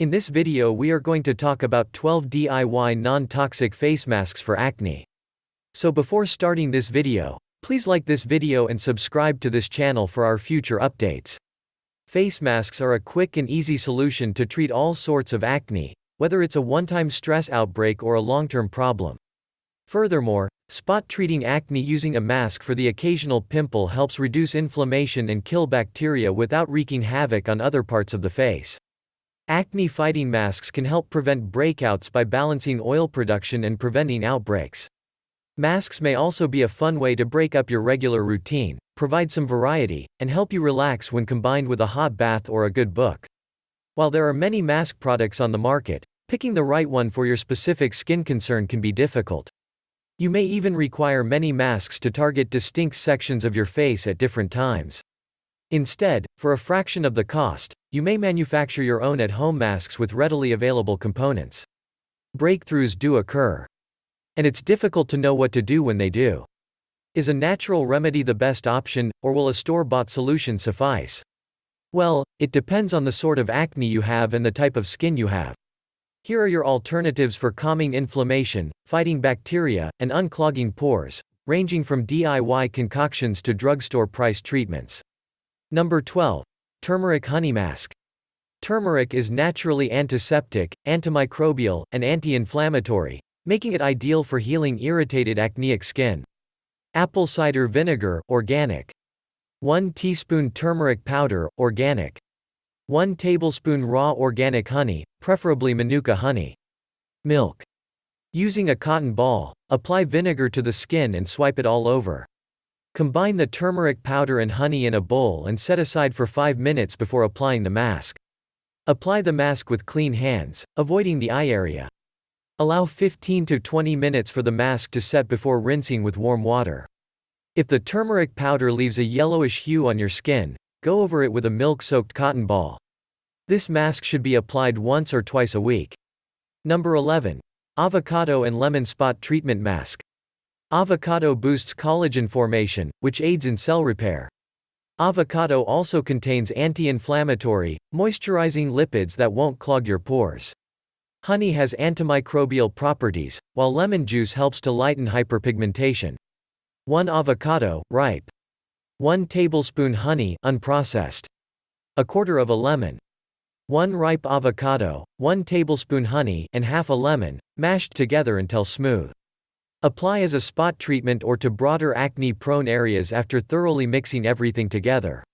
In this video we are going to talk about 12 DIY non-toxic face masks for acne. So before starting this video, please like this video and subscribe to this channel for our future updates. Face masks are a quick and easy solution to treat all sorts of acne, whether it's a one-time stress outbreak or a long-term problem. Furthermore, spot treating acne using a mask for the occasional pimple helps reduce inflammation and kill bacteria without wreaking havoc on other parts of the face. Acne-fighting masks can help prevent breakouts by balancing oil production and preventing outbreaks. Masks may also be a fun way to break up your regular routine, provide some variety, and help you relax when combined with a hot bath or a good book. While there are many mask products on the market, picking the right one for your specific skin concern can be difficult. You may even require many masks to target distinct sections of your face at different times. Instead, for a fraction of the cost, you may manufacture your own at-home masks with readily available components. Breakthroughs do occur. And it's difficult to know what to do when they do. Is a natural remedy the best option, or will a store-bought solution suffice? Well, it depends on the sort of acne you have and the type of skin you have. Here are your alternatives for calming inflammation, fighting bacteria, and unclogging pores, ranging from DIY concoctions to drugstore-priced treatments. Number 12. Turmeric Honey Mask. Turmeric is naturally antiseptic, antimicrobial, and anti-inflammatory, making it ideal for healing irritated acneic skin. Apple cider vinegar, organic. 1 teaspoon turmeric powder, organic. 1 tablespoon raw organic honey, preferably Manuka honey. Milk. Using a cotton ball, apply vinegar to the skin and swipe it all over. Combine the turmeric powder and honey in a bowl and set aside for 5 minutes before applying the mask. Apply the mask with clean hands, avoiding the eye area. Allow 15 to 20 minutes for the mask to set before rinsing with warm water. If the turmeric powder leaves a yellowish hue on your skin, go over it with a milk-soaked cotton ball. This mask should be applied once or twice a week. Number 11. Avocado and Lemon Spot Treatment Mask. Avocado boosts collagen formation, which aids in cell repair. Avocado also contains anti-inflammatory, moisturizing lipids that won't clog your pores. Honey has antimicrobial properties, while lemon juice helps to lighten hyperpigmentation. 1 avocado, ripe. 1 tablespoon honey, unprocessed. 1/4 of a lemon. 1 ripe avocado, 1 tablespoon honey, and half a lemon, mashed together until smooth. Apply as a spot treatment or to broader acne-prone areas after thoroughly mixing everything together.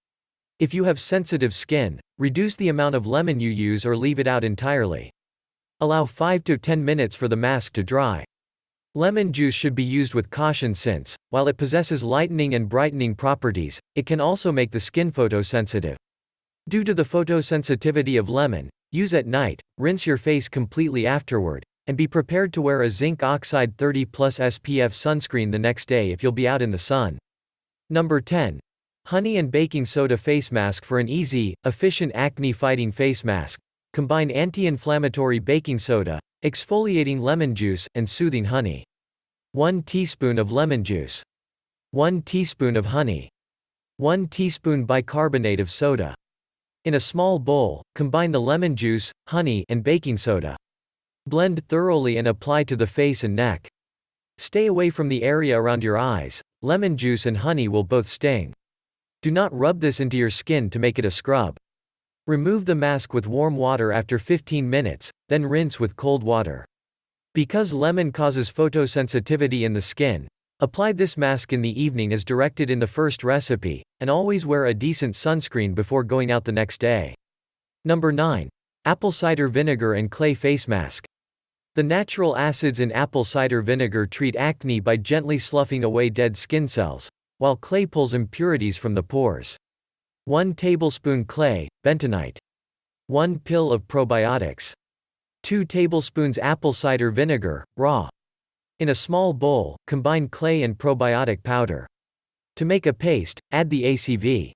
If you have sensitive skin, reduce the amount of lemon you use or leave it out entirely. Allow 5 to 10 minutes for the mask to dry. Lemon juice should be used with caution since, while it possesses lightening and brightening properties, it can also make the skin photosensitive. Due to the photosensitivity of lemon, use at night, rinse your face completely afterward, and be prepared to wear a zinc oxide 30+ SPF sunscreen the next day if you'll be out in the sun. Number 10. Honey and baking soda face mask. For an easy, efficient acne-fighting face mask, combine anti-inflammatory baking soda, exfoliating lemon juice, and soothing honey. 1 teaspoon of lemon juice. 1 teaspoon of honey. 1 teaspoon bicarbonate of soda. In a small bowl, combine the lemon juice, honey, and baking soda. Blend thoroughly and apply to the face and neck. Stay away from the area around your eyes, lemon juice and honey will both sting. Do not rub this into your skin to make it a scrub. Remove the mask with warm water after 15 minutes, then rinse with cold water. Because lemon causes photosensitivity in the skin, apply this mask in the evening as directed in the first recipe, and always wear a decent sunscreen before going out the next day. Number 9. Apple cider vinegar and clay face mask. The natural acids in apple cider vinegar treat acne by gently sloughing away dead skin cells, while clay pulls impurities from the pores. 1 tablespoon clay, bentonite. 1 pill of probiotics. 2 tablespoons apple cider vinegar, raw. In a small bowl, combine clay and probiotic powder. To make a paste, add the ACV.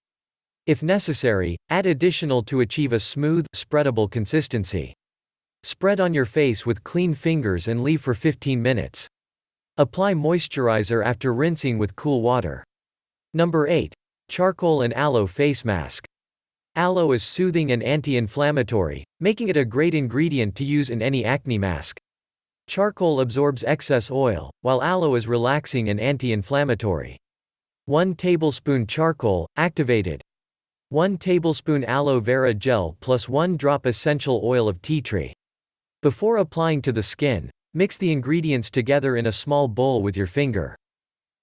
If necessary, add additional to achieve a smooth, spreadable consistency. Spread on your face with clean fingers and leave for 15 minutes. Apply moisturizer after rinsing with cool water. Number 8. Charcoal and aloe face mask. Aloe is soothing and anti-inflammatory, making it a great ingredient to use in any acne mask. Charcoal absorbs excess oil, while aloe is relaxing and anti-inflammatory. 1 tablespoon charcoal, activated. 1 tablespoon aloe vera gel plus 1 drop essential oil of tea tree. Before applying to the skin, mix the ingredients together in a small bowl with your finger.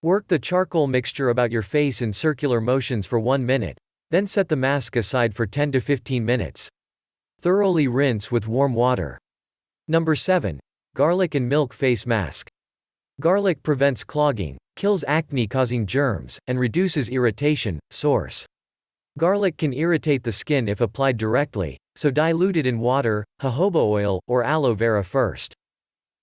Work the charcoal mixture about your face in circular motions for 1 minute, then set the mask aside for 10 to 15 minutes. Thoroughly rinse with warm water. Number 7. Garlic and milk face mask. Garlic prevents clogging, kills acne-causing germs, and reduces irritation. Source: garlic can irritate the skin if applied directly, so dilute it in water, jojoba oil, or aloe vera first.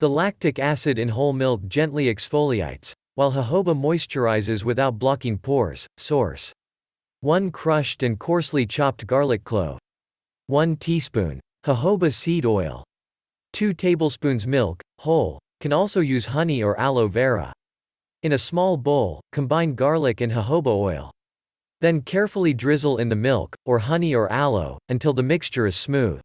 The lactic acid in whole milk gently exfoliates, while jojoba moisturizes without blocking pores. Source: 1 crushed and coarsely chopped garlic clove. 1 teaspoon jojoba seed oil. 2 tablespoons milk, whole, can also use honey or aloe vera. In a small bowl, combine garlic and jojoba oil. Then carefully drizzle in the milk, or honey or aloe, until the mixture is smooth.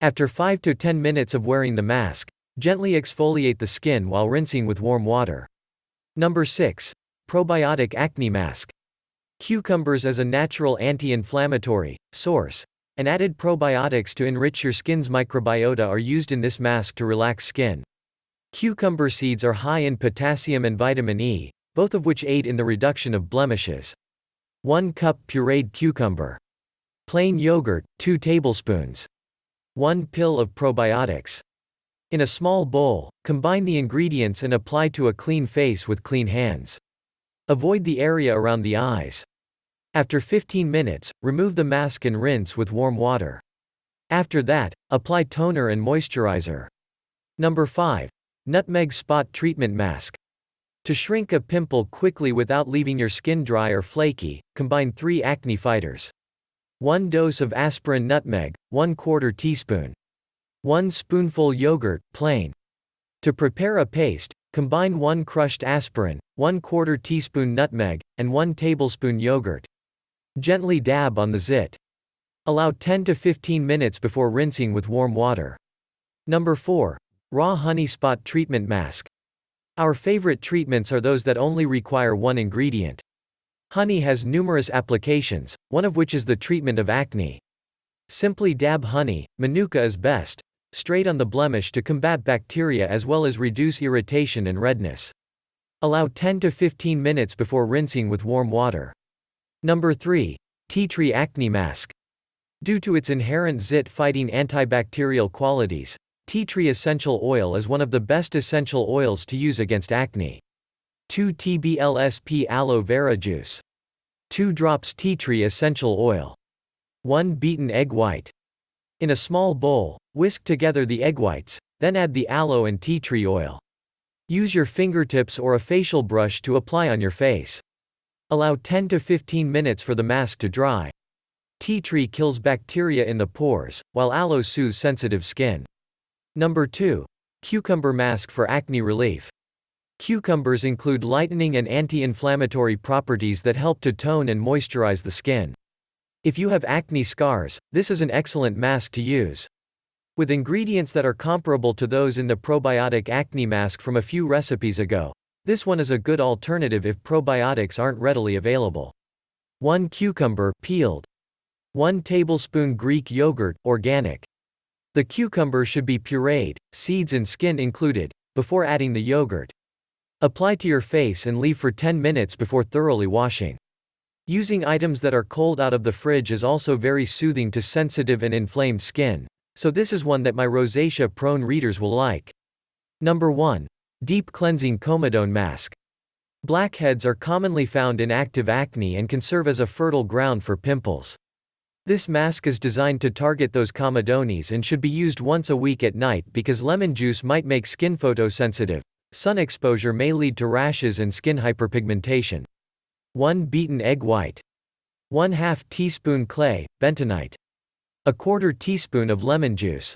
After 5 to 10 minutes of wearing the mask, gently exfoliate the skin while rinsing with warm water. Number 6. Probiotic acne mask. Cucumbers as a natural anti-inflammatory. Source: and added probiotics to enrich your skin's microbiota are used in this mask to relax skin. Cucumber seeds are high in potassium and vitamin E, both of which aid in the reduction of blemishes. 1 cup pureed cucumber. Plain yogurt, 2 tablespoons. 1 pill of probiotics. In a small bowl, combine the ingredients and apply to a clean face with clean hands. Avoid the area around the eyes. After 15 minutes, remove the mask and rinse with warm water. After that, apply toner and moisturizer. Number 5. Nutmeg spot treatment mask. To shrink a pimple quickly without leaving your skin dry or flaky, combine 3 acne fighters. 1 dose of aspirin nutmeg, 1/4 teaspoon. 1 spoonful yogurt, plain. To prepare a paste, combine 1 crushed aspirin, 1/4 teaspoon nutmeg, and 1 tablespoon yogurt. Gently dab on the zit. Allow 10 to 15 minutes before rinsing with warm water. Number 4. Raw honey spot treatment mask. Our favorite treatments are those that only require 1 ingredient. Honey has numerous applications, one of which is the treatment of acne. Simply dab honey, manuka is best, straight on the blemish to combat bacteria as well as reduce irritation and redness. Allow 10 to 15 minutes before rinsing with warm water. Number 3. Tea tree acne mask. Due to its inherent zit-fighting antibacterial qualities, tea tree essential oil is one of the best essential oils to use against acne. 2 tblsp aloe vera juice. 2 drops tea tree essential oil. 1 beaten egg white. In a small bowl, whisk together the egg whites, then add the aloe and tea tree oil. Use your fingertips or a facial brush to apply on your face. Allow 10 to 15 minutes for the mask to dry. Tea tree kills bacteria in the pores, while aloe soothes sensitive skin. Number 2. Cucumber mask for acne relief. Cucumbers include lightening and anti-inflammatory properties that help to tone and moisturize the skin. If you have acne scars, this is an excellent mask to use. With ingredients that are comparable to those in the probiotic acne mask from a few recipes ago, this one is a good alternative if probiotics aren't readily available. 1 cucumber, peeled. 1 tablespoon Greek yogurt, organic. The cucumber should be pureed, seeds and skin included, before adding the yogurt. Apply to your face and leave for 10 minutes before thoroughly washing. Using items that are cold out of the fridge is also very soothing to sensitive and inflamed skin, so this is one that my rosacea-prone readers will like. Number 1. Deep Cleansing Comedone Mask. Blackheads are commonly found in active acne and can serve as a fertile ground for pimples. This mask is designed to target those comedones and should be used once a week at night because lemon juice might make skin photosensitive. Sun exposure may lead to rashes and skin hyperpigmentation. 1 beaten egg white. 1/2 teaspoon clay, bentonite. 1/4 teaspoon of lemon juice.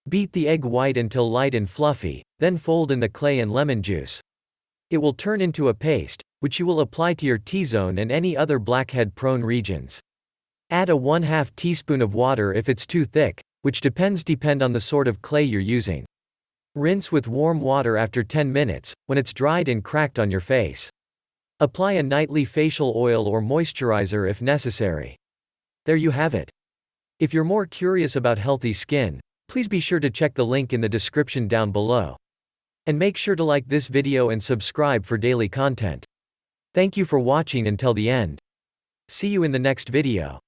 Beat the egg white until light and fluffy, then fold in the clay and lemon juice. It will turn into a paste, which you will apply to your T-zone and any other blackhead-prone regions. Add a 1/2 teaspoon of water if it's too thick, which depend on the sort of clay you're using. Rinse with warm water after 10 minutes, when it's dried and cracked on your face. Apply a nightly facial oil or moisturizer if necessary. There you have it. If you're more curious about healthy skin, please be sure to check the link in the description down below. And make sure to like this video and subscribe for daily content. Thank you for watching until the end. See you in the next video.